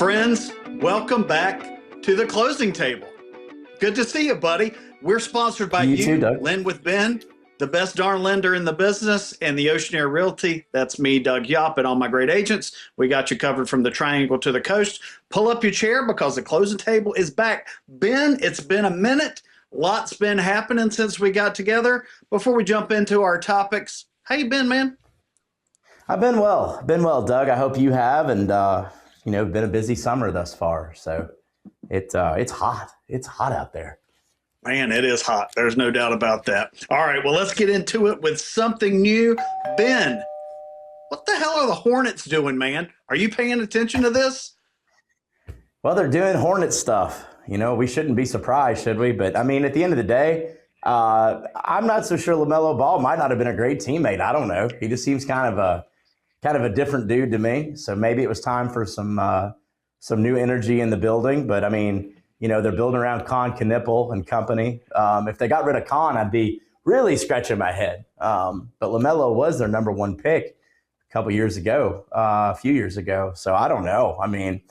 Friends, welcome back to the closing table. Good to see you, buddy. We're sponsored by You too, Doug. Lend with Ben, the best darn lender in the business, and the Ocean Air Realty. That's me, Doug Yop, and all my great agents. We got you covered from the triangle to the coast. Pull up your chair because the closing table is back. Ben, it's been a minute. Lots been happening since we got together. Before we jump into our topics, how you been, man? I've been well, Doug. I hope you have, and been a busy summer thus far. So it's hot. It's hot out there. Man, it is hot. There's no doubt about that. All right, well, let's get into it with something new. Ben, what the hell are the Hornets doing, man? Are you paying attention to this? Well, they're doing Hornet stuff. You know, we shouldn't be surprised, should we? But I mean, at the end of the day, I'm not so sure LaMelo Ball might not have been a great teammate. I don't know. He just seems kind of a different dude to me. So maybe it was time for some new energy in the building. But I mean, you know, they're building around Con Knipple and company. If they got rid of Con, I'd be really scratching my head. But LaMelo was their number one pick a few years ago. So I don't know. I mean,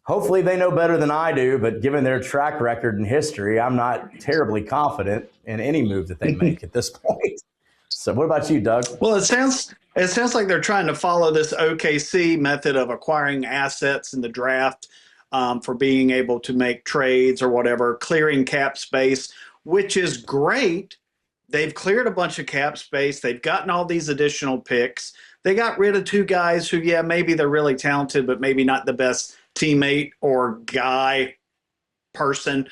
hopefully they know better than I do, but given their track record and history, I'm not terribly confident in any move that they make at this point. So what about you, Doug? Well, it sounds like they're trying to follow this OKC method of acquiring assets in the draft for being able to make trades or whatever, clearing cap space, which is great. They've cleared a bunch of cap space. They've gotten all these additional picks. They got rid of two guys who, yeah, maybe they're really talented, but maybe not the best teammate or guy person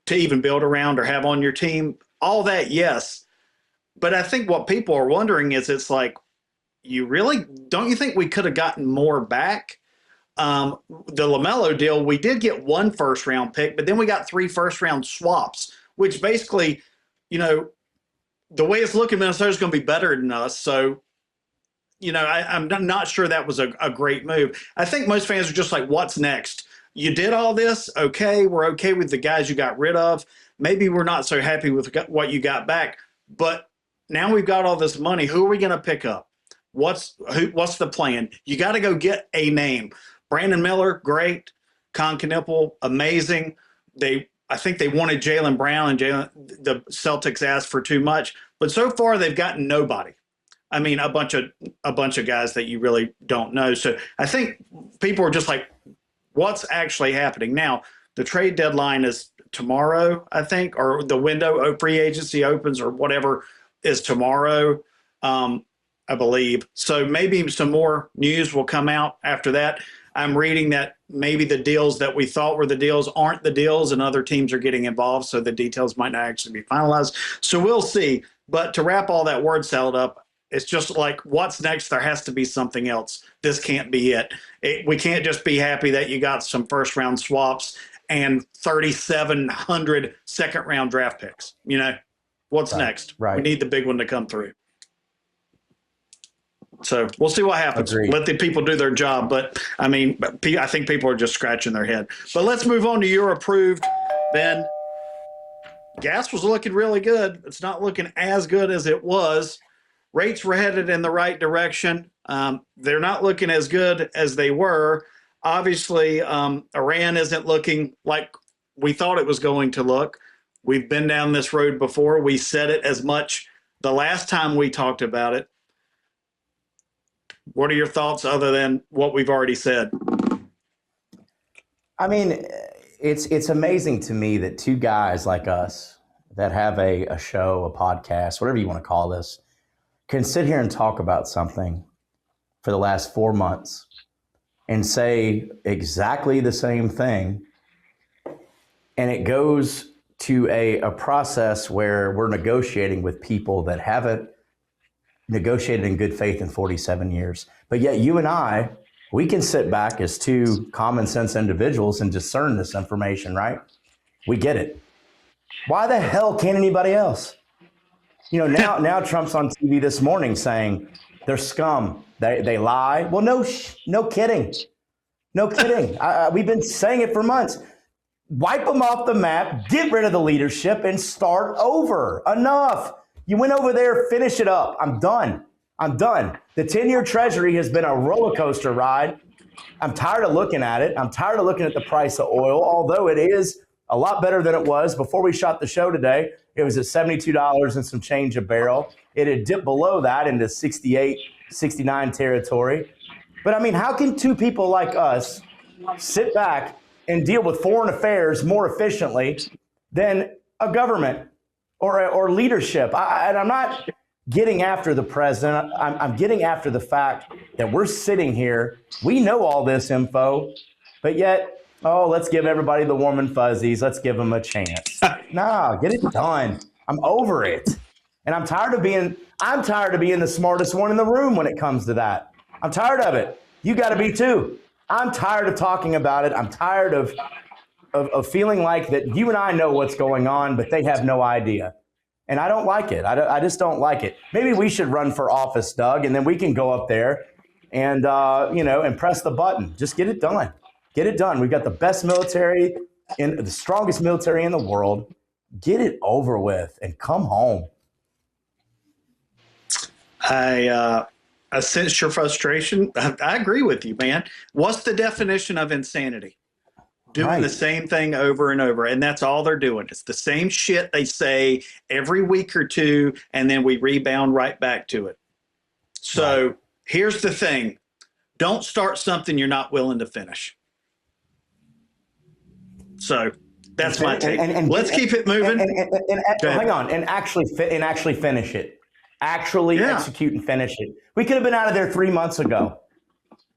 to even build around or have on your team. All that, yes. But I think what people are wondering is, it's like, don't you think we could have gotten more back? The LaMelo deal, we did get one first round pick, but then we got 3 first round swaps, which basically, you know, the way it's looking, Minnesota's going to be better than us. So, you know, I'm not sure that was a great move. I think most fans are just like, what's next? You did all this. Okay, we're okay with the guys you got rid of. Maybe we're not so happy with what you got back, but now we've got all this money. Who are we going to pick up? What's the plan? You got to go get a name. Brandon Miller, great. Con Knipple, amazing. I think they wanted Jaylen Brown, and the Celtics asked for too much. But so far, they've gotten nobody. I mean, a bunch of guys that you really don't know. So I think people are just like, what's actually happening now? The trade deadline is tomorrow, I think, or the window of free agency opens or whatever is tomorrow, I believe. So maybe some more news will come out after that. I'm reading that maybe the deals that we thought were the deals aren't the deals, and other teams are getting involved, so the details might not actually be finalized. So we'll see. But to wrap all that word salad up, it's just like, what's next? There has to be something else. This can't be it. We can't just be happy that you got some first-round swaps and 3,700 second-round draft picks. You know, what's next? Right. We need the big one to come through. So we'll see what happens. Agreed. Let the people do their job. But, I mean, I think people are just scratching their head. But let's move on to your approved, Ben. Gas was looking really good. It's not looking as good as it was. Rates were headed in the right direction. They're not looking as good as they were. Obviously, Iran isn't looking like we thought it was going to look. We've been down this road before. We said it as much the last time we talked about it. What are your thoughts other than what we've already said? I mean, it's amazing to me that two guys like us that have a show, a podcast, whatever you want to call this, can sit here and talk about something for the last 4 months and say exactly the same thing. And it goes to a process where we're negotiating with people that haven't negotiated in good faith in 47 years. But yet you and I, we can sit back as two common sense individuals and discern this information, right? We get it. Why the hell can't anybody else? You know, now Trump's on TV this morning saying they're scum. They lie. Well, no kidding. No kidding. We've been saying it for months. Wipe them off the map, get rid of the leadership, and start over. Enough. You went over there, finish it up. I'm done. The 10-year treasury has been a roller coaster ride. I'm tired of looking at it. I'm tired of looking at the price of oil, although it is a lot better than it was before we shot the show today. It was at $72 and some change a barrel. It had dipped below that into 68, 69 territory. But I mean, how can two people like us sit back and deal with foreign affairs more efficiently than a government or leadership? And I'm not getting after the president. I'm getting after the fact that we're sitting here. We know all this info, but yet, let's give everybody the warm and fuzzies. Let's give them a chance. Nah, get it done. I'm over it. And I'm tired of being the smartest one in the room when it comes to that. I'm tired of it. You got to be too. I'm tired of talking about it. I'm tired of feeling like that you and I know what's going on, but they have no idea. And I don't like it. I just don't like it. Maybe we should run for office, Doug, and then we can go up there and, and press the button. Just get it done. Get it done. We've got the best military, the strongest military in the world. Get it over with and come home. I sense your frustration. I agree with you, man. What's the definition of insanity? Doing the same thing over and over. And that's all they're doing. It's the same shit they say every week or two, and then we rebound right back to it. So here's the thing. Don't start something you're not willing to finish. So that's my take. Let's keep it moving. Hang on. And actually finish it. Actually execute and finish it. We could have been out of there 3 months ago.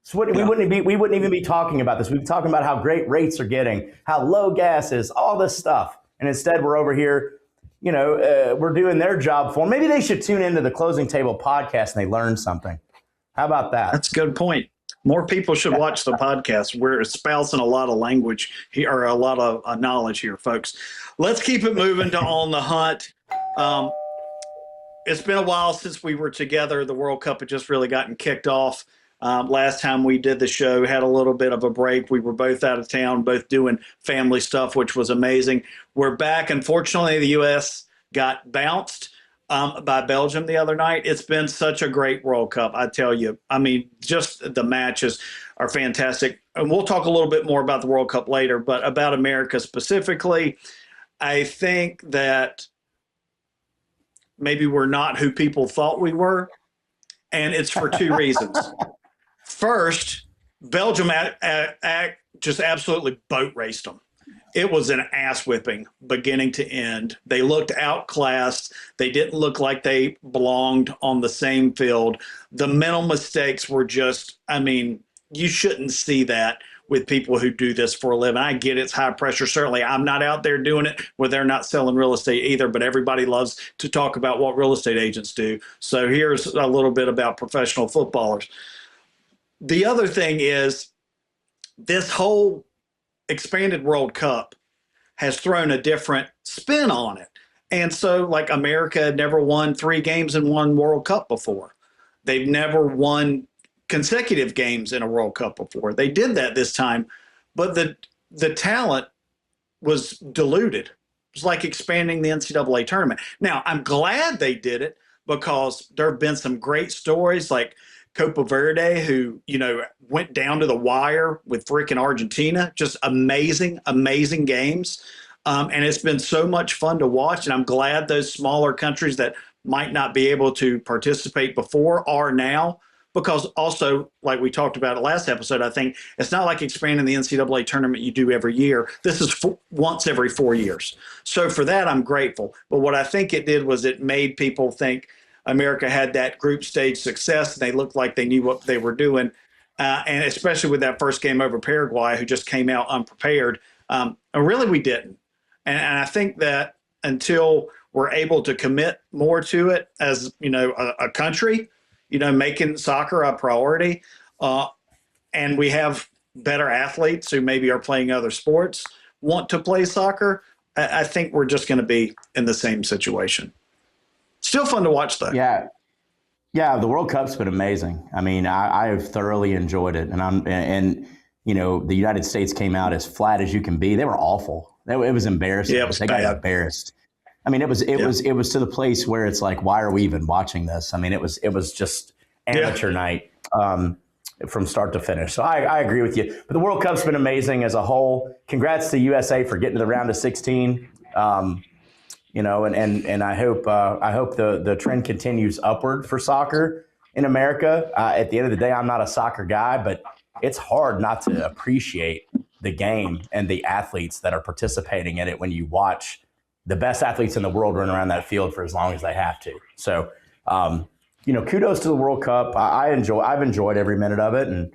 So we wouldn't even be talking about this. We'd be talking about how great rates are getting, how low gas is, all this stuff. And instead we're over here, we're doing their job for them. Maybe they should tune into the Closing Table podcast and they learn something. How about that? That's a good point. More people should watch the podcast. We're espousing a lot of language here, or a lot of knowledge here, folks. Let's keep it moving to On the Hunt. It's been a while since we were together. The World Cup had just really gotten kicked off. Last time we did the show, had a little bit of a break. We were both out of town, both doing family stuff, which was amazing. We're back. Unfortunately, the U.S. got bounced by Belgium the other night. It's been such a great World Cup, I tell you. I mean, just the matches are fantastic. And we'll talk a little bit more about the World Cup later, but about America specifically, I think that maybe we're not who people thought we were, and it's for two reasons. First, Belgium just absolutely boat raced them. It was an ass whipping beginning to end. They looked outclassed. They didn't look like they belonged on the same field. The mental mistakes were just, you shouldn't see that with people who do this for a living. I get it's high pressure. Certainly, I'm not out there doing it where they're not selling real estate either, but everybody loves to talk about what real estate agents do. So here's a little bit about professional footballers. The other thing is this whole expanded World Cup has thrown a different spin on it. And so, like, America had never won 3 games in one World Cup before. They've never won consecutive games in a World Cup before. They did that this time, but the talent was diluted. It was like expanding the NCAA tournament. Now, I'm glad they did it because there have been some great stories like Copa Verde, who, went down to the wire with freaking Argentina. Just amazing, amazing games. And it's been so much fun to watch. And I'm glad those smaller countries that might not be able to participate before are now. Because also, like we talked about last episode, I think it's not like expanding the NCAA tournament you do every year. This is once every 4 years. So for that, I'm grateful. But what I think it did was it made people think America had that group stage success. And they looked like they knew what they were doing. And especially with that first game over Paraguay, who just came out unprepared. And really, we didn't. And I think that until we're able to commit more to it as, a country, making soccer a priority, and we have better athletes who maybe are playing other sports, want to play soccer, I think we're just going to be in the same situation. Still fun to watch, though. Yeah, the World Cup's been amazing. I have thoroughly enjoyed it, and the United States came out as flat as you can be. They were awful. It was embarrassing. Yeah, it was they bad. got embarrassed. It was to the place where it's like, why are we even watching this? It was just amateur night. from start to finish. So I agree with you. But the World Cup's been amazing as a whole. Congrats to USA for getting to the round of 16. And I hope the trend continues upward for soccer in America. At the end of the day, I'm not a soccer guy, but it's hard not to appreciate the game and the athletes that are participating in it when you watch the best athletes in the world run around that field for as long as they have to. So, kudos to the World Cup. I've enjoyed every minute of it, and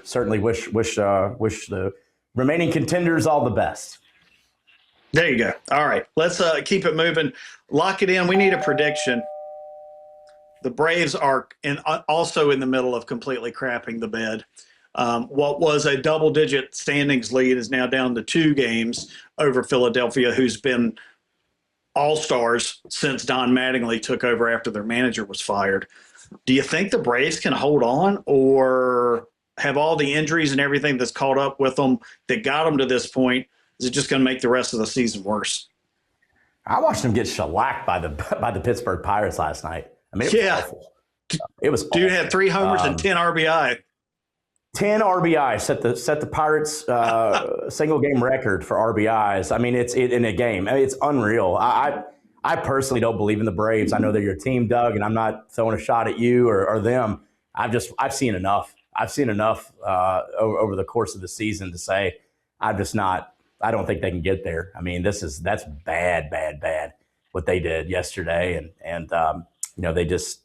certainly wish the remaining contenders all the best. There you go. All right, let's keep it moving. Lock it in. We need a prediction. The Braves are also in the middle of completely crapping the bed. What was a double-digit standings lead is now down to 2 games over Philadelphia, who's been all-stars since Don Mattingly took over after their manager was fired. Do you think the Braves can hold on, or have all the injuries and everything that's caught up with them that got them to this point? Is it just going to make the rest of the season worse? I watched them get shellacked by the Pittsburgh Pirates last night. I mean, it was awful. It was Dude awful. had 3 homers and 10 RBI. 10 RBI set the Pirates single game record for RBIs. I mean, it's in a game. I mean, it's unreal. I personally don't believe in the Braves. I know they're your team, Doug, and I'm not throwing a shot at you or them. I've seen enough. I've seen enough over the course of the season to say I don't think they can get there. I mean, that's bad what they did yesterday, and I just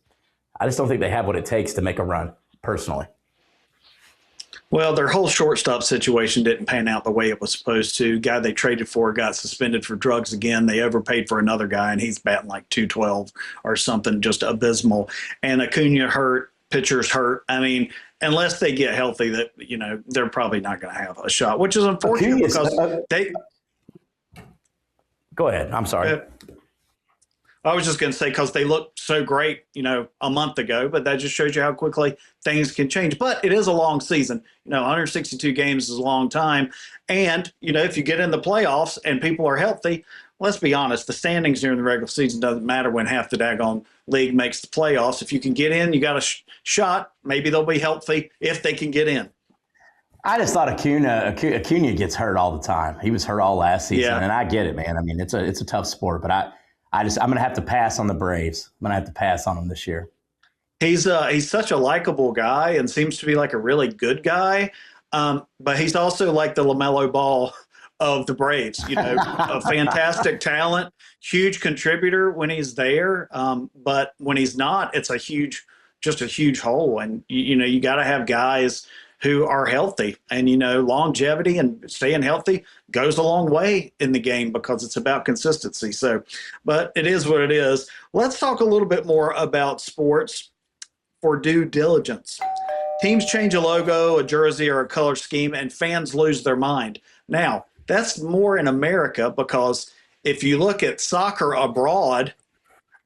don't think they have what it takes to make a run personally. Well, their whole shortstop situation didn't pan out the way it was supposed to. Guy they traded for got suspended for drugs again. They overpaid for another guy, and he's batting like 212 or something, just abysmal. And Acuna hurt, pitchers hurt. I mean, unless they get healthy, they're probably not going to have a shot, which is unfortunate because they. Go ahead. I'm sorry. I was just going to say because they looked so great, a month ago, but that just shows you how quickly things can change. But it is a long season. 162 games is a long time. And, if you get in the playoffs and people are healthy, let's be honest, the standings during the regular season doesn't matter when half the daggone league makes the playoffs. If you can get in, you got a shot. Maybe they'll be healthy if they can get in. I just thought Acuna gets hurt all the time. He was hurt all last season, and I get it, man. I mean, it's a tough sport, but I'm going to have to pass on the Braves. I'm going to have to pass on them this year. He's such a likable guy and seems to be like a really good guy, but he's also like the LaMelo Ball of the Braves. A fantastic talent, huge contributor when he's there, but when he's not, it's a huge hole. And you got to have guys who are healthy, and longevity and staying healthy goes a long way in the game because it's about consistency. So, but it is what it is. Let's talk a little bit more about sports for due diligence. Teams change a logo, a jersey, or a color scheme, and fans lose their mind. Now, that's more in America because if you look at soccer abroad,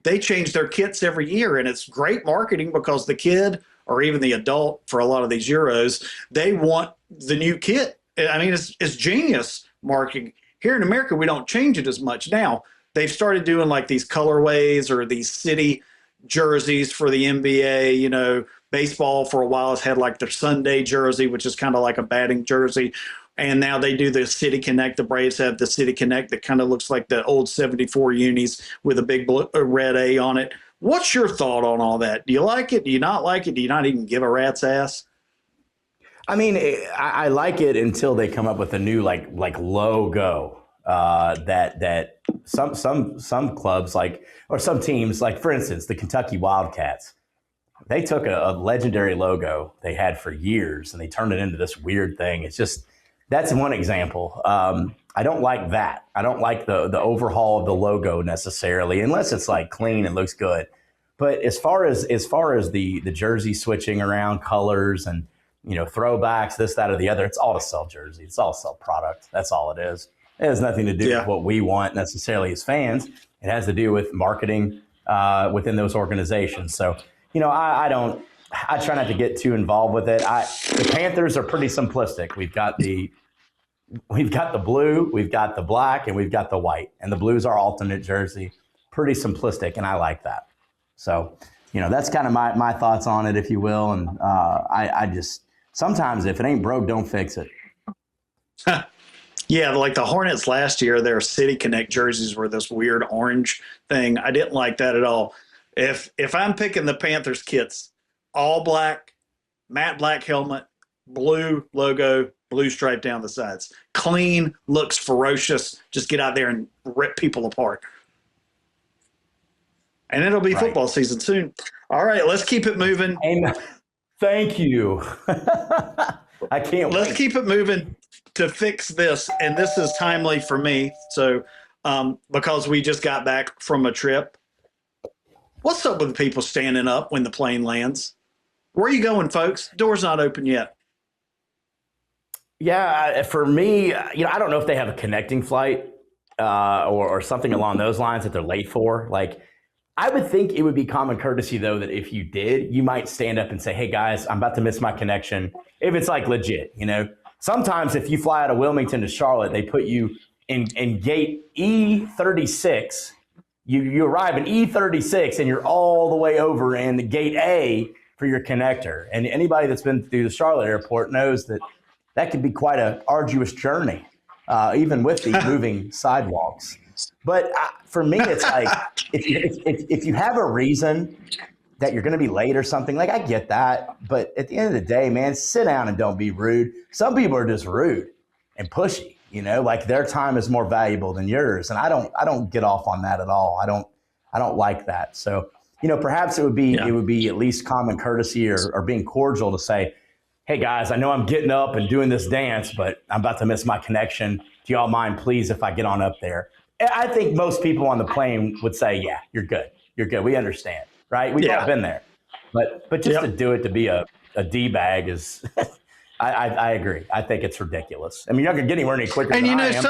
they change their kits every year, and it's great marketing because the kid or even the adult for a lot of these Euros, they want the new kit. I mean, it's genius marketing. Here in America, we don't change it as much. Now, they've started doing like these colorways or these city jerseys for the NBA. Baseball for a while has had like their Sunday jersey, which is kind of like a batting jersey. And now they do the City Connect. The Braves have the City Connect that kind of looks like the old 74 unis with a big red A on it. What's your thought on all that? Do you like it? Do you not like it? Do you not even give a rat's ass? I mean, I like it until they come up with a new like logo that some clubs or some teams, like for instance the Kentucky Wildcats, they took a legendary logo they had for years and they turned it into this weird thing. It's just that's one example. I don't like that. I don't like the overhaul of the logo necessarily, unless it's like clean and looks good. But as far as the jersey switching around colors and throwbacks, this, that, or the other, it's all to sell jerseys. It's all to sell product. That's all it is. It has nothing to do with what we want necessarily as fans. It has to do with marketing within those organizations. So I try not to get too involved with it. The Panthers are pretty simplistic. We've got the blue, we've got the black, and we've got the white. And the blue's our alternate jersey. Pretty simplistic, and I like that. So That's kind of my thoughts on it, if you will. And I just sometimes if it ain't broke, don't fix it. Yeah, like the Hornets last year, their City Connect jerseys were this weird orange thing. I didn't like that at all. If I'm picking the Panthers kits, all black, matte black helmet, blue logo, blue stripe down the sides. Clean, looks ferocious. Just get out there and rip people apart. And it'll be football season soon. All right, let's keep it moving. Amen. Thank you. I can't Let's wait. keep it moving to fix this. And this is timely for me. So, because we just got back from a trip. What's up with people standing up when the plane lands? Where are you going, folks? Door's not open yet. Yeah, for me, I don't know if they have a connecting flight or something along those lines that they're late for. Like, I would think it would be common courtesy, though, that if you did, you might stand up and say, hey, guys, I'm about to miss my connection. If it's like legit, Sometimes if you fly out of Wilmington to Charlotte, they put you in gate E36. You arrive in E36 and you're all the way over in the gate A for your connector. And anybody that's been through the Charlotte airport knows that could be quite an arduous journey, even with the moving sidewalks. But for me, it's like if you have a reason that you're going to be late or something, like I get that. But at the end of the day, man, sit down and don't be rude. Some people are just rude and pushy, like their time is more valuable than yours. And I don't get off on that at all. I don't like that. So, perhaps it would be at least common courtesy or being cordial to say, hey guys, I know I'm getting up and doing this dance, but I'm about to miss my connection. Do y'all mind, please, if I get on up there? I think most people on the plane would say, yeah, you're good. You're good. We understand, right? We've all been there. But just to do it to be a D-bag is, I agree. I think it's ridiculous. I mean, you're not going to get anywhere any quicker And than I am.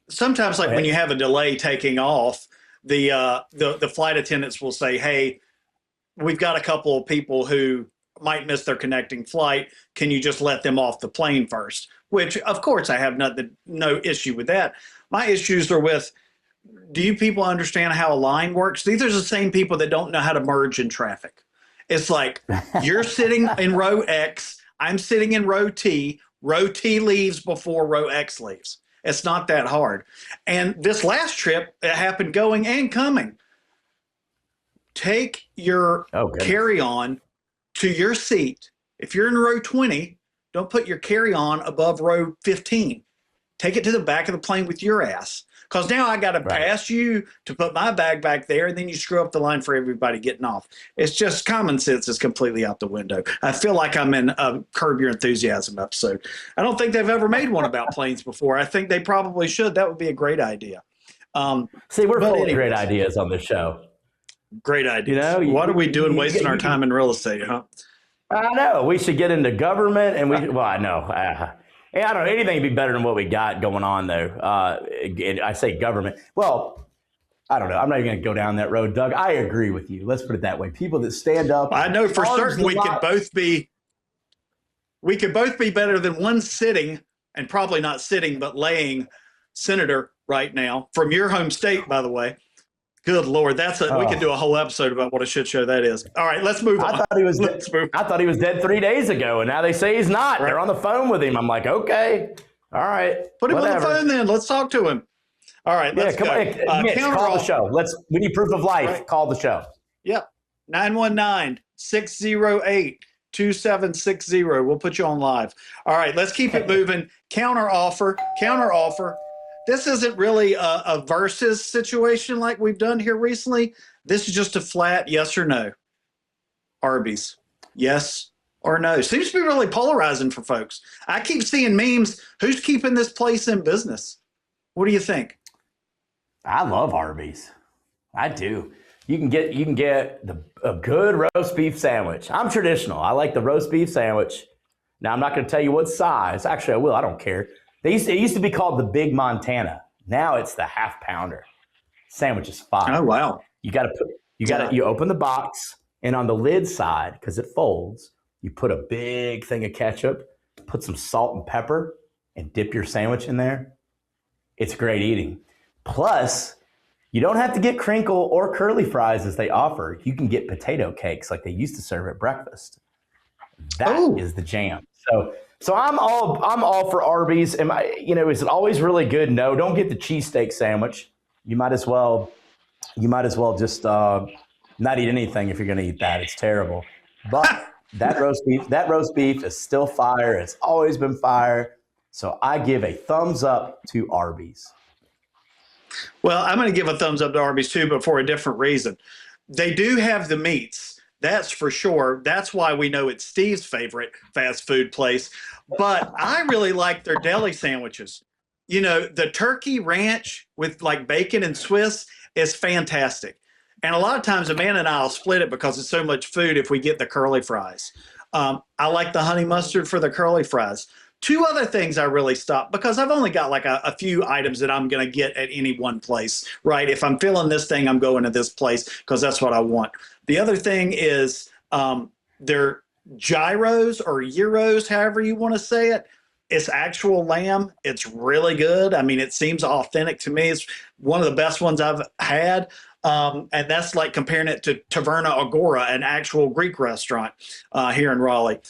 Sometimes like when you have a delay taking off, the flight attendants will say, hey, we've got a couple of people who might miss their connecting flight. Can you just let them off the plane first? Which, of course, I have no issue with that. My issues are with, do you people understand how a line works? These are the same people that don't know how to merge in traffic. It's like you're sitting in row X, I'm sitting in row T. Row T leaves before row X leaves. It's not that hard. And this last trip, it happened going and coming. Take your carry-on to your seat. If you're in row 20, don't put your carry-on above row 15. Take it to the back of the plane with your ass. Because now I got to pass you to put my bag back there, and then you screw up the line for everybody getting off. It's just common sense is completely out the window. I feel like I'm in a Curb Your Enthusiasm episode. I don't think they've ever made one about planes before. I think they probably should. That would be a great idea. See, we're full of great ideas on this show. Great idea. What are we doing wasting our time in real estate, huh? I know. We should get into government, and I know. I don't know. Anything would be better than what we got going on, though. I say government. Well, I don't know. I'm not even going to go down that road, Doug. I agree with you. Let's put it that way. People that stand up. I know for certain we could both be better than one sitting, and probably not sitting, but laying senator right now from your home state, by the way. Good Lord, we could do a whole episode about what a shit show that is. All right, let's move on. I thought he was dead 3 days ago, and now they say he's not. Right. They're on the phone with him. I'm like, okay, all right, put him on the phone then. Let's talk to him. All right, let's go. Mitch, call the show. We need proof of life. Right. Call the show. Yep, 919-608-2760. We'll put you on live. All right, let's keep it moving. Counter offer. This isn't really a versus situation like we've done here recently. This is just a flat yes or no. Arby's, yes or no. Seems to be really polarizing for folks. I keep seeing memes. Who's keeping this place in business? What do you think? I love Arby's. I do. You can get a good roast beef sandwich. I'm traditional. I like the roast beef sandwich. Now, I'm not going to tell you what size. Actually, I will. I don't care. It used to be called the Big Montana. Now it's the half pounder. Sandwich is fire. Oh wow! You open the box, and on the lid side, because it folds, you put a big thing of ketchup, put some salt and pepper, and dip your sandwich in there. It's great eating. Plus, You don't have to get crinkle or curly fries as they offer. You can get potato cakes like they used to serve at breakfast. That is the jam. So I'm all for Arby's. Is it always really good? No, don't get the cheesesteak sandwich. You might as well just not eat anything if you're going to eat that. It's terrible. But that roast beef is still fire. It's always been fire. So I give a thumbs up to Arby's. Well, I'm going to give a thumbs up to Arby's too, but for a different reason. They do have the meats. That's for sure. That's why we know it's Steve's favorite fast food place. But I really like their deli sandwiches. The turkey ranch with like bacon and Swiss is fantastic. And a lot of times Amanda and I will split it because it's so much food if we get the curly fries. I like the honey mustard for the curly fries. Two other things I really stopped because I've only got like a few items that I'm going to get at any one place, right? If I'm feeling this thing, I'm going to this place because that's what I want. The other thing is their gyros or gyros, however you want to say it. It's actual lamb. It's really good. I mean, it seems authentic to me. It's one of the best ones I've had. And that's like comparing it to Taverna Agora, an actual Greek restaurant here in Raleigh.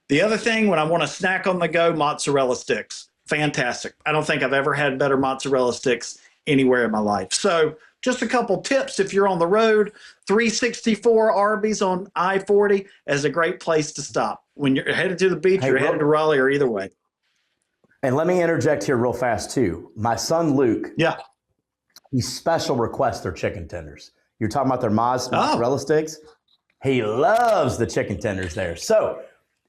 The other thing, when I want to snack on the go, mozzarella sticks. Fantastic. I don't think I've ever had better mozzarella sticks anywhere in my life. So just a couple tips if you're on the road. 364 Arby's on I-40 is a great place to stop. When you're headed to the beach, you're headed to Raleigh, or either way. And let me interject here real fast too. My son Luke, he special requests their chicken tenders. You're talking about their mozzarella sticks. He loves the chicken tenders there. So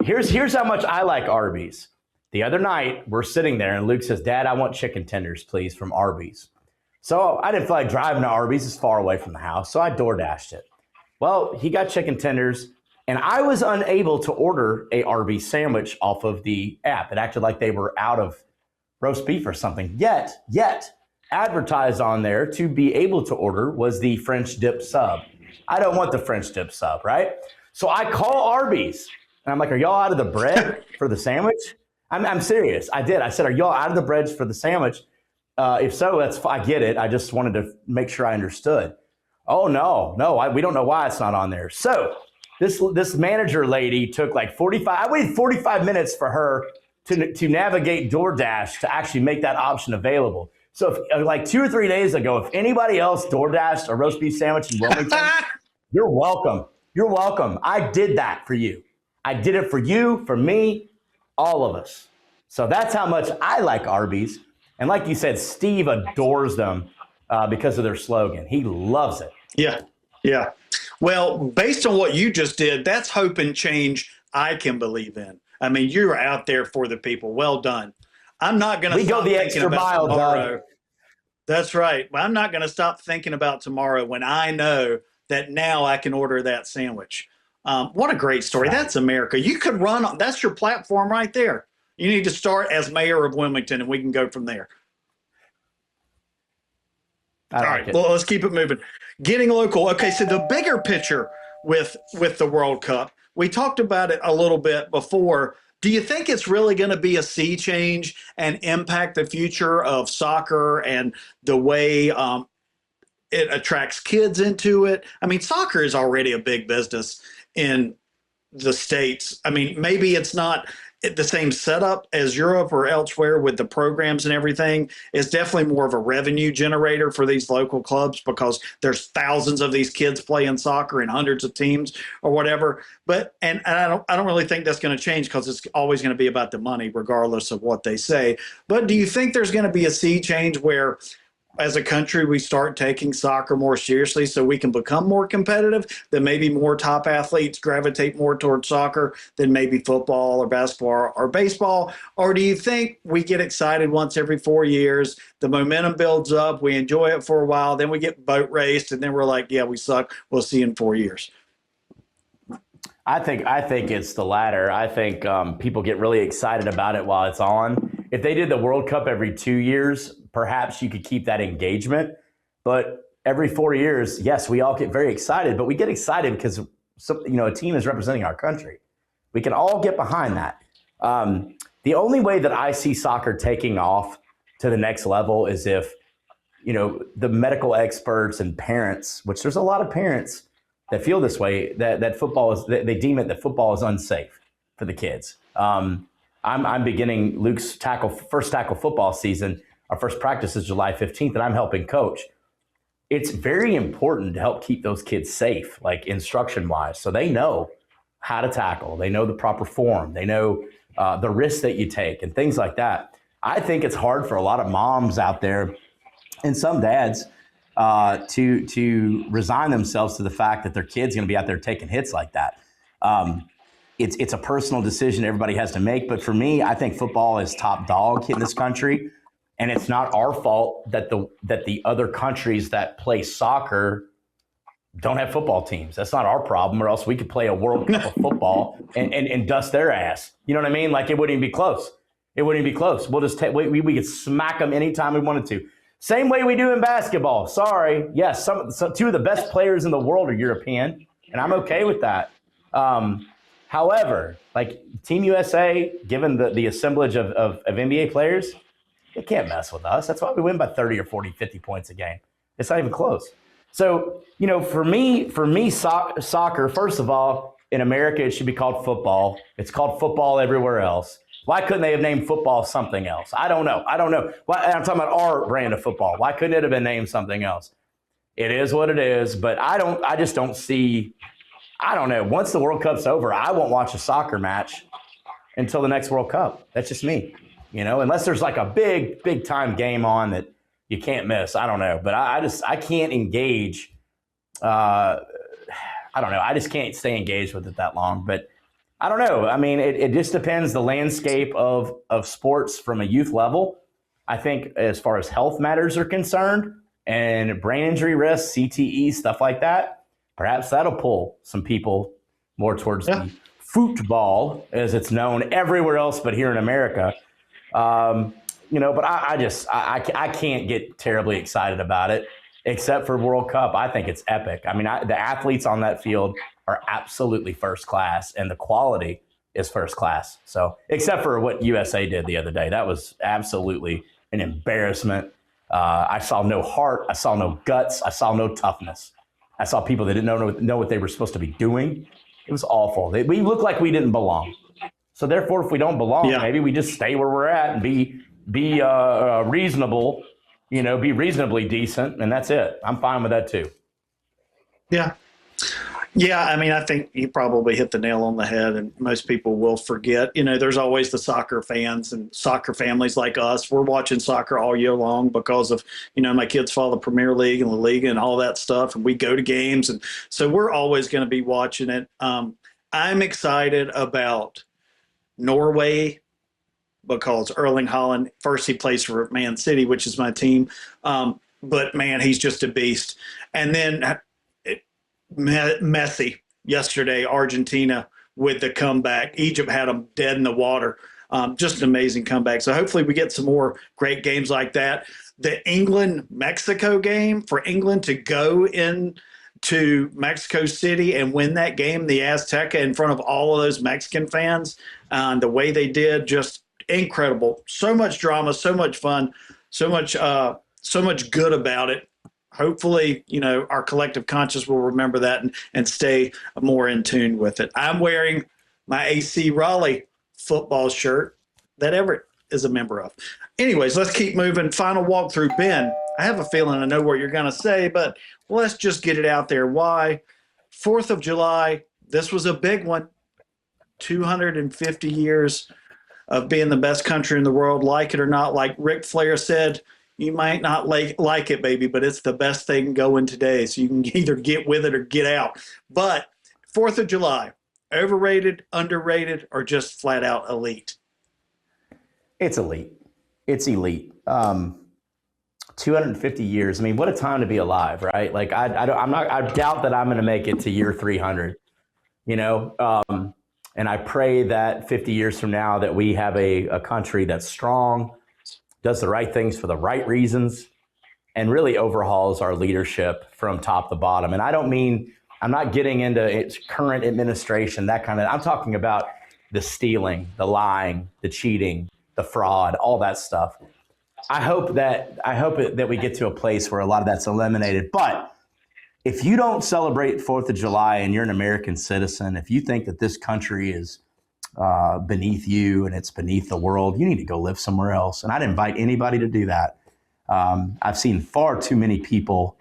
here's how much I like Arby's. The other night, we're sitting there, and Luke says, Dad, I want chicken tenders, please, from Arby's. So I didn't feel like driving to Arby's. It's far away from the house, so I DoorDashed it. Well, he got chicken tenders, and I was unable to order a Arby's sandwich off of the app. It acted like they were out of roast beef or something. Yet, advertised on there to be able to order was the French dip sub. I don't want the French dip sub, right? So I call Arby's. And I'm like, are y'all out of the bread for the sandwich? I'm serious. I did. I said, are y'all out of the bread for the sandwich? If so, I get it. I just wanted to make sure I understood. Oh, no, we don't know why it's not on there. So this manager lady took like 45. I waited 45 minutes for her to navigate DoorDash to actually make that option available. So like 2 or 3 days ago, if anybody else DoorDashed a roast beef sandwich in Wilmington, you're welcome. You're welcome. I did that for you. I did it for you, for me, all of us. So that's how much I like Arby's. And like you said, Steve adores them because of their slogan. He loves it. Yeah. Well, based on what you just did, that's hope and change I can believe in. I mean, you're out there for the people. Well done. I'm not going to stop the thinking extra about mile, tomorrow. Doug. That's right. I'm not going to stop thinking about tomorrow when I know that now I can order that sandwich. What a great story. That's America. You could run. That's your platform right there. You need to start as mayor of Wilmington, and we can go from there. All right. Well, let's keep it moving. Getting local. Okay, so the bigger picture with the World Cup, we talked about it a little bit before. Do you think it's really going to be a sea change and impact the future of soccer and the way it attracts kids into it? I mean, soccer is already a big business in the States. I mean, maybe it's not the same setup as Europe or elsewhere with the programs and everything. It's definitely more of a revenue generator for these local clubs because there's thousands of these kids playing soccer in hundreds of teams or whatever. But and I don't really think that's going to change because it's always going to be about the money regardless of what they say. But do you think there's going to be a sea change where as a country, we start taking soccer more seriously so we can become more competitive, that maybe more top athletes gravitate more towards soccer than maybe football or basketball or baseball? Or do you think we get excited once every 4 years, the momentum builds up, we enjoy it for a while, then we get boat raced, and then we're like, yeah, we suck, we'll see you in 4 years? I think it's the latter. I think people get really excited about it while it's on. If they did the World Cup every 2 years, perhaps you could keep that engagement. But every 4 years, yes, we all get very excited, but we get excited because a team is representing our country. We can all get behind that. The only way that I see soccer taking off to the next level is if the medical experts and parents, which there's a lot of parents that feel this way, that football is, they deem it that football is unsafe for the kids. I'm beginning Luke's first tackle football season. Our first practice is July 15th, and I'm helping coach. It's very important to help keep those kids safe, like instruction wise. So they know how to tackle. They know the proper form. They know the risks that you take and things like that. I think it's hard for a lot of moms out there and some dads to resign themselves to the fact that their kid's going to be out there taking hits like that. It's a personal decision everybody has to make. But for me, I think football is top dog in this country. And it's not our fault that the other countries that play soccer don't have football teams. That's not our problem, or else we could play a World Cup of football and dust their ass. You know what I mean? Like, it wouldn't even be close. It wouldn't even be close. We'll just we could smack them anytime we wanted to. Same way we do in basketball. Sorry. Yes, two of the best players in the world are European, and I'm okay with that. However, like Team USA, given the assemblage of NBA players, they can't mess with us. That's why we win by 30 or 40, 50 points a game. It's not even close. So, for me, soccer, first of all, in America, it should be called football. It's called football everywhere else. Why couldn't they have named football something else? I don't know. I'm talking about our brand of football. Why couldn't it have been named something else? It is what it is, but I just don't see, I don't know. Once the World Cup's over, I won't watch a soccer match until the next World Cup. That's just me. Unless there's like a big time game on that you can't miss. I don't know, but I can't engage. I don't know. I just can't stay engaged with it that long, but I don't know. I mean, it just depends the landscape of sports from a youth level. I think as far as health matters are concerned and brain injury risks, CTE, stuff like that, perhaps that'll pull some people more towards the football as it's known everywhere else, but here in America. But I can't get terribly excited about it, except for World Cup. I think it's epic. I mean, the athletes on that field are absolutely first class, and the quality is first class. So, except for what USA did the other day, that was absolutely an embarrassment. I saw no heart. I saw no guts. I saw no toughness. I saw people that didn't know what they were supposed to be doing. It was awful. We looked like we didn't belong. So therefore, if we don't belong, maybe we just stay where we're at and be reasonable, be reasonably decent, and that's it. I'm fine with that too. Yeah. Yeah, I mean, I think you probably hit the nail on the head, and most people will forget. There's always the soccer fans and soccer families like us. We're watching soccer all year long because of, my kids follow the Premier League and La Liga and all that stuff, and we go to games, and so we're always going to be watching it. I'm excited about Norway because Erling Haaland, first he plays for Man City, which is my team. But man, he's just a beast. And then Messi yesterday, Argentina with the comeback. Egypt had them dead in the water. Just an amazing comeback. So hopefully we get some more great games like that. The England-Mexico game, for England to go in to Mexico City and win that game, the Azteca, in front of all of those Mexican fans, the way they did, just incredible. So much drama, so much fun, so much good about it. Hopefully, our collective conscious will remember that and stay more in tune with it. I'm wearing my AC Raleigh football shirt that Everett is a member of. Anyways, let's keep moving. Final walkthrough. Ben, I have a feeling I know what you're going to say, but let's just get it out there. Why? 4th of July, this was a big one. 250 years of being the best country in the world, like it or not. Like Ric Flair said, you might not like it, baby, but it's the best thing going today. So you can either get with it or get out. But 4th of July, overrated, underrated, or just flat out elite? It's elite. It's elite. 250 years. I mean, what a time to be alive, right? Like I doubt that I'm going to make it to year 300, and I pray that 50 years from now that we have a country that's strong, does the right things for the right reasons, and really overhauls our leadership from top to bottom. And I'm not getting into its current administration, that kind of, I'm talking about the stealing, the lying, the cheating, the fraud, all that stuff. I hope that we get to a place where a lot of that's eliminated. But if you don't celebrate 4th of July and you're an American citizen, if you think that this country is beneath you and it's beneath the world, you need to go live somewhere else. And I'd invite anybody to do that. I've seen far too many people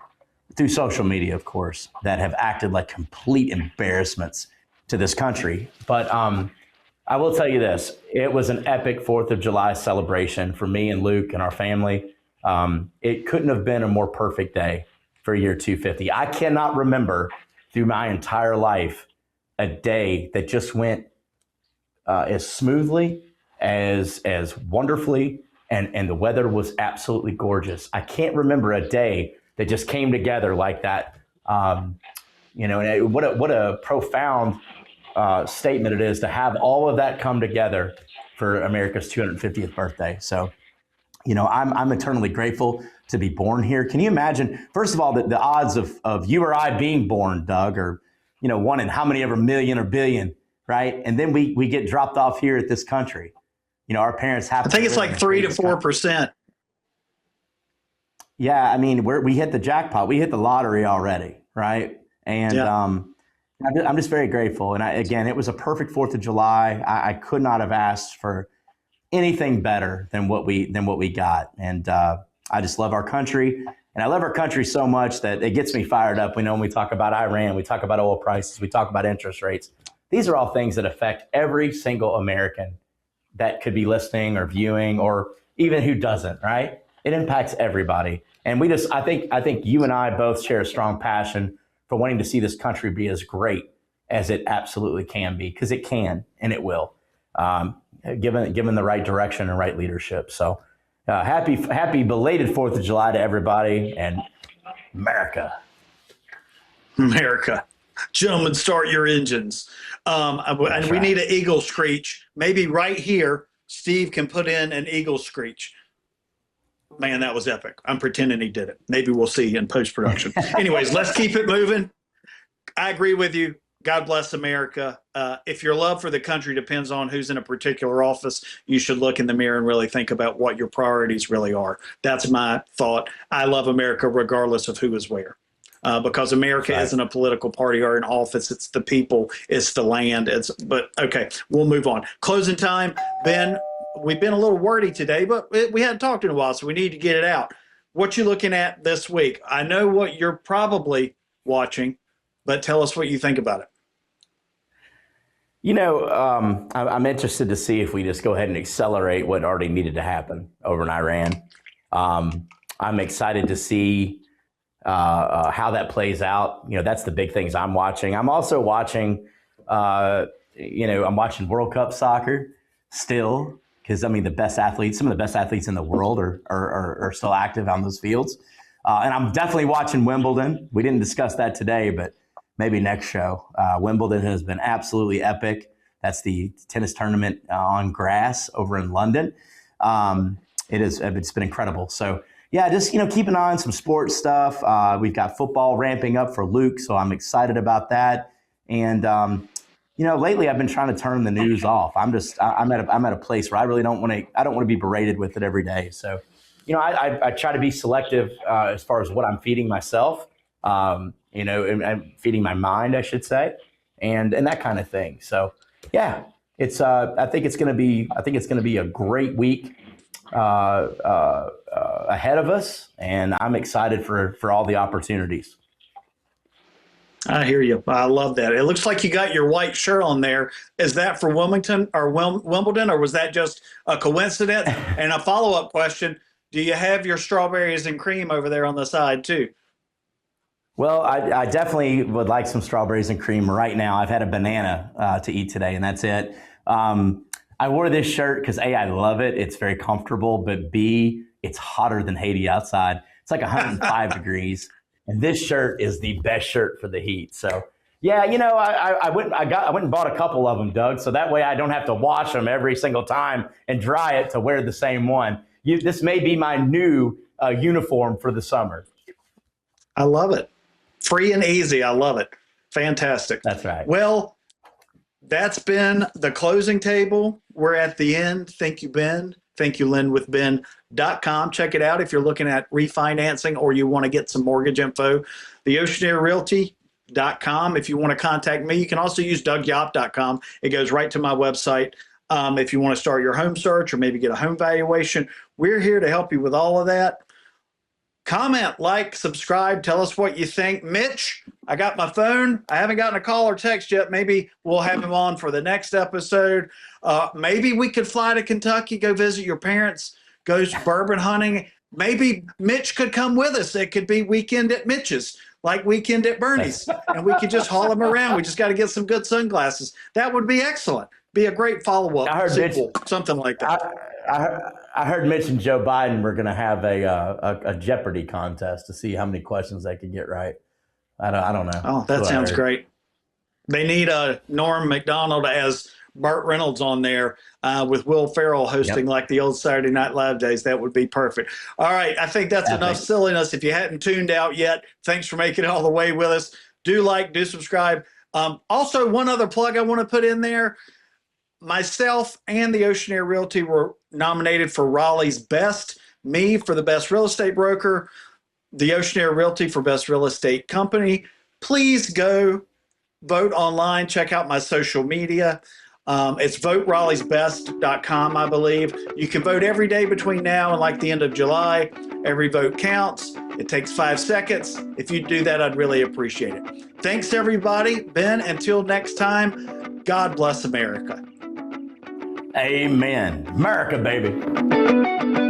through social media, of course, that have acted like complete embarrassments to this country. But I will tell you this, it was an epic 4th of July celebration for me and Luke and our family. It couldn't have been a more perfect day for year 250. I cannot remember through my entire life a day that just went as smoothly, as wonderfully, and the weather was absolutely gorgeous. I can't remember a day that just came together like that. And what a profound statement it is to have all of that come together for America's 250th birthday. So, I'm eternally grateful to be born here. Can you imagine, first of all, the odds of you or I being born, Doug, are, one in how many ever million or billion, right? And then we get dropped off here at this country. Our parents have. I think it's like 3 to 4%. Yeah, I mean, we hit the jackpot. We hit the lottery already, right? And I'm just very grateful. And again, it was a perfect 4th of July. I could not have asked for anything better than what we got. And I just love our country. And I love our country so much that it gets me fired up. When we talk about Iran, we talk about oil prices, we talk about interest rates. These are all things that affect every single American that could be listening or viewing, or even who doesn't, right? It impacts everybody. And I think you and I both share a strong passion for wanting to see this country be as great as it absolutely can be, because it can and it will, given the right direction and right leadership. So happy belated 4th of July to everybody, and America. Gentlemen, start your engines. And we need an eagle screech. Maybe right here, Steve can put in an eagle screech. Man, that was epic. I'm pretending he did it. Maybe we'll see in post-production. Anyways, let's keep it moving. I agree with you. God bless America. If your love for the country depends on who's in a particular office, you should look in the mirror and really think about what your priorities really are. That's my thought. I love America regardless of who is where. Because America isn't a political party or an office. It's the people. It's the land. But okay, we'll move on. Closing time. Ben, we've been a little wordy today, but we hadn't talked in a while, so we need to get it out. What you looking at this week? I know what you're probably watching, but tell us what you think about it. I'm interested to see if we just go ahead and accelerate what already needed to happen over in Iran. I'm excited to see how that plays out. That's the big things I'm watching. I'm also watching, I'm watching World Cup soccer still, because some of the best athletes in the world are still active on those fields. And I'm definitely watching Wimbledon. We didn't discuss that today, but maybe next show. Wimbledon has been absolutely epic. That's the tennis tournament on grass over in London. It's been incredible. So yeah, just, keep an eye on some sports stuff. We've got football ramping up for Luke, so I'm excited about that. And, lately I've been trying to turn the news off. I'm at a place where I really don't want to be berated with it every day. So, I try to be selective as far as what I'm feeding myself, and I'm feeding my mind, I should say, and that kind of thing. So yeah, I think it's going to be a great week ahead of us, and I'm excited for all the opportunities. I hear you. I love that. It looks like you got your white shirt on there. Is that for Wimbledon, or was that just a coincidence? And a follow-up question, do you have your strawberries and cream over there on the side too? Well, I definitely would like some strawberries and cream right now. I've had a banana to eat today, and that's it. I wore this shirt because A, I love it. It's very comfortable, but B, it's hotter than Haiti outside. It's like 105 degrees. And this shirt is the best shirt for the heat. So yeah, I went and bought a couple of them, Doug. So that way I don't have to wash them every single time and dry it to wear the same one. This may be my new uniform for the summer. I love it. Free and easy. I love it. Fantastic. That's right. Well, that's been the closing table. We're at the end. Thank you, Ben. Thank you, Lynn with Ben. theoceanairrealty.com. Check it out if you're looking at refinancing or you want to get some mortgage info. Theoceanairrealty.com. If you want to contact me, you can also use dougyop.com. It goes right to my website. If you want to start your home search or maybe get a home valuation, we're here to help you with all of that. Comment, like, subscribe, tell us what you think. Mitch, I got my phone. I haven't gotten a call or text yet. Maybe we'll have him on for the next episode. Maybe we could fly to Kentucky, go visit your parents, go bourbon hunting. Maybe Mitch could come with us. It could be weekend at Mitch's, like weekend at Bernie's, and we could just haul him around. We just got to get some good sunglasses. That would be excellent. Be a great follow-up sequel, something like that. I heard Mitch and Joe Biden were going to have a Jeopardy contest to see how many questions they could get right. I don't know. Oh, that sounds great. They need Norm Macdonald as Burt Reynolds on there with Will Ferrell hosting like the old Saturday Night Live days. That would be perfect. All right. I think that's enough silliness. If you hadn't tuned out yet, thanks for making it all the way with us. Do like, do subscribe. Also, one other plug I want to put in there. Myself and the Oceanair Realty were nominated for Raleigh's Best, me for the best real estate broker, the Oceanair Realty for best real estate company. Please go vote online. Check out my social media. It's voteraleightsbest.com, I believe. You can vote every day between now and like the end of July. Every vote counts. It takes 5 seconds. If you do that, I'd really appreciate it. Thanks, everybody. Ben, until next time, God bless America. Amen. America, baby.